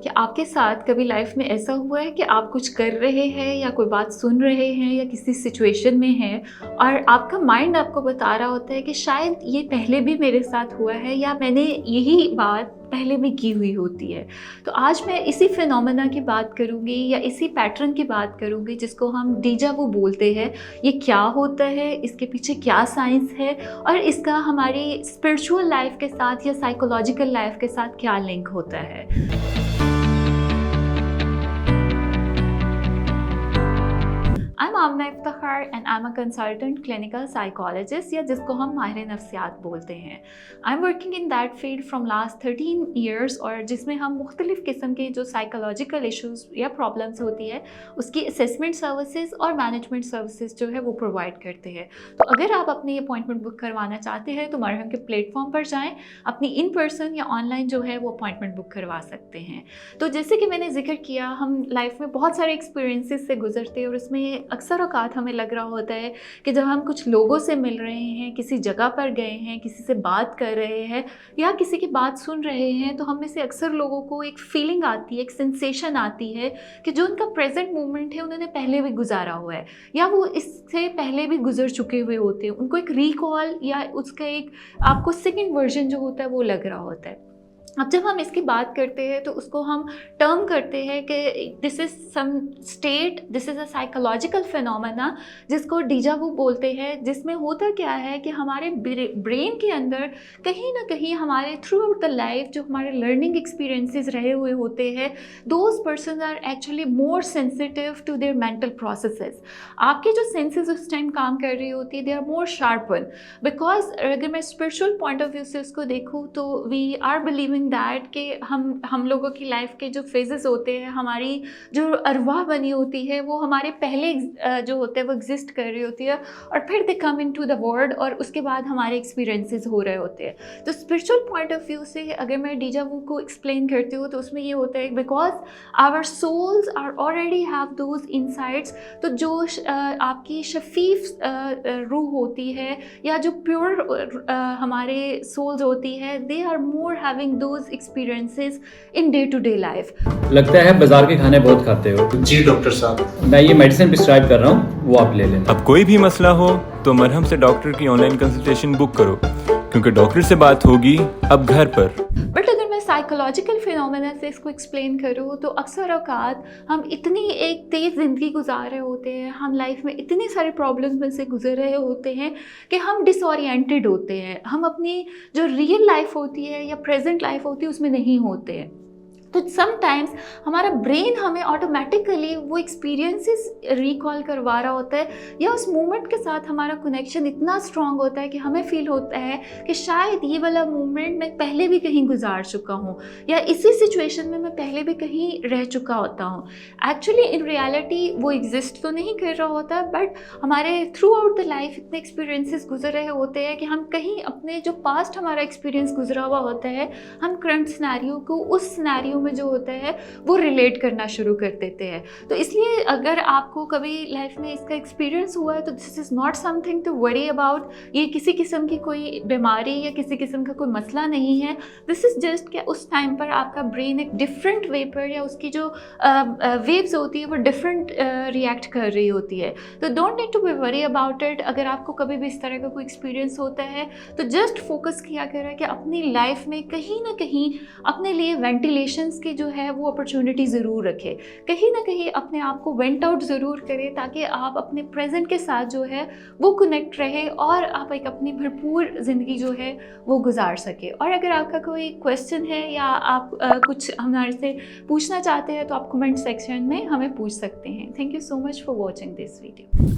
कि आपके साथ कभी लाइफ में ऐसा हुआ है कि आप कुछ कर रहे हैं या कोई बात सुन रहे हैं या किसी सिचुएशन में हैं और आपका माइंड आपको बता रहा होता है कि शायद ये पहले भी मेरे साथ हुआ है या मैंने यही बात पहले भी की हुई होती है। तो आज मैं इसी फिनोमेना की बात करूँगी या इसी पैटर्न की बात करूँगी जिसको हम डीजा वू बोलते हैं। ये क्या होता है, इसके पीछे क्या साइंस है और इसका हमारी स्पिरिचुअल लाइफ के साथ या साइकोलॉजिकल लाइफ के साथ क्या लिंक होता है। I'm Amna Iftakhar and I'm a consultant clinical psychologist या जिसको हम माहिर नफ्सियात बोलते हैं। I'm working in that field from last 13 years और जिसमें हम मुख्तलिफ़ किस्म के जो साइकोलॉजिकल इश्यूज़ या प्रॉब्लम्स होती है उसकी असेसमेंट सर्विसेज और मैनेजमेंट सर्विसेज जो है वो प्रोवाइड करते हैं। तो अगर आप अपनी अपॉइंटमेंट बुक करवाना चाहते हैं तो मरहम के प्लेटफॉर्म पर जाएँ, अपनी इन पर्सन या ऑनलाइन जो है वो अपॉइंटमेंट बुक करवा सकते हैं। तो जैसे कि मैंने जिक्र किया, हम लाइफ में बहुत सारे एक्सपीरियंसेस से गुजरते हैं और उसमें अक्सर औकात हमें लग रहा होता है कि जब हम कुछ लोगों से मिल रहे हैं, किसी जगह पर गए हैं, किसी से बात कर रहे हैं या किसी की बात सुन रहे हैं, तो हम में से अक्सर लोगों को एक फीलिंग आती है, एक सेंसेशन आती है कि जो उनका प्रेजेंट मोमेंट है उन्होंने पहले भी गुजारा हुआ है या वो इससे पहले भी गुजर चुके हुए होते हैं। उनको एक रिकॉल या उसका एक आपको सेकेंड वर्जन जो होता है वो लग रहा होता है। अब जब हम इसकी बात करते हैं तो उसको हम टर्म करते हैं कि this is some state, this is a psychological phenomena जिसको डीजा वू बोलते हैं, जिसमें होता क्या है कि हमारे ब्रेन के अंदर कहीं ना कहीं हमारे थ्रू आउट द लाइफ जो हमारे लर्निंग एक्सपीरियंसेस रहे हुए होते हैं, those person are actually more sensitive to their mental processes. आपके जो सेंसेस उस टाइम काम कर रही होती है, they are more sharpen because अगर मैं स्पिरिचुअल पॉइंट ऑफ व्यू से उसको देखूँ तो वी आर बिलीविंग दैट कि हम लोगों की लाइफ के जो फेजेस होते हैं, हमारी जो अरवाह बनी होती है वो हमारे पहले जो होते हैं वो एग्जिस्ट कर रही होती है और फिर दे कम इन टू द वर्ल्ड और उसके बाद हमारे एक्सपीरियंसेस हो रहे होते हैं। तो स्पिरिचुअल पॉइंट ऑफ व्यू से अगर मैं डीजा वू को एक्सप्लेन करती हूँ तो उसमें ये होता है because our souls are already have those insights. तो जो आपकी शफीफ रूह होती है या जो प्योर हमारे सोल्स होती है, they are more having experiences in day to day life। लगता है बाजार के खाने बहुत खाते हो। जी डॉक्टर साहब, मैं ये मेडिसिन प्रिस्क्राइब कर रहा हूँ, वो आप ले लेना। अब कोई भी मसला हो तो मरहम से डॉक्टर की ऑनलाइन कंसल्टेशन बुक करो, क्योंकि डॉक्टर से बात होगी अब घर पर। बट अगर मैं साइकोलॉजिकल फिनोमेना से इसको एक्सप्लेन करूँ तो अक्सर औकात हम इतनी एक तेज़ ज़िंदगी गुजार रहे होते हैं, हम लाइफ में इतनी सारी प्रॉब्लम्स में से गुजर रहे होते हैं कि हम डिसओरिएंटेड होते हैं। हम अपनी जो रियल लाइफ होती है या प्रेजेंट लाइफ होती है उसमें नहीं होते हैं। तो समटाइम्स हमारा ब्रेन हमें ऑटोमेटिकली वो एक्सपीरियंसेस रिकॉल करवा रहा होता है या उस मोमेंट के साथ हमारा कनेक्शन इतना स्ट्रॉन्ग होता है कि हमें फील होता है कि शायद ये वाला मोमेंट मैं पहले भी कहीं गुजार चुका हूँ या इसी सिचुएशन में मैं पहले भी कहीं रह चुका होता हूँ। एक्चुअली इन रियलिटी वो एग्जिस्ट तो नहीं कर रहा होता, बट हमारे थ्रू आउट द लाइफ इतने एक्सपीरियंसेस गुजर रहे होते हैं कि हम कहीं अपने जो पास्ट हमारा एक्सपीरियंस गुजरा हुआ होता है, हम करंट सिनेरियो को उस सिनेरियो में जो होता है वो रिलेट करना शुरू कर देते हैं। तो इसलिए अगर आपको कभी लाइफ में इसका एक्सपीरियंस हुआ है तो this is not something to worry about. ये किसी किस्म की कोई बीमारी या किसी किस्म का कोई मसला नहीं है। दिस इज़ जस्ट कि उस टाइम पर आपका ब्रेन एक डिफरेंट वे पर या उसकी जो वेव्स होती है वो डिफरेंट रिएक्ट कर रही होती है। तो don't need to be worry about it. अगर आपको कभी भी इस तरह का कोई एक्सपीरियंस होता है तो जस्ट फोकस किया करें कि अपनी लाइफ में कहीं ना कहीं अपने लिए वेंटिलेशन की जो है वो अपॉर्चुनिटी ज़रूर रखें, कहीं ना कहीं अपने आप को वेंट आउट ज़रूर करें ताकि आप अपने प्रेजेंट के साथ जो है वो कनेक्ट रहे और आप एक अपनी भरपूर ज़िंदगी जो है वो गुजार सके। और अगर आपका कोई क्वेश्चन है या आप कुछ हमारे से पूछना चाहते हैं तो आप कमेंट सेक्शन में हमें पूछ सकते हैं। Thank you so much for watching this video.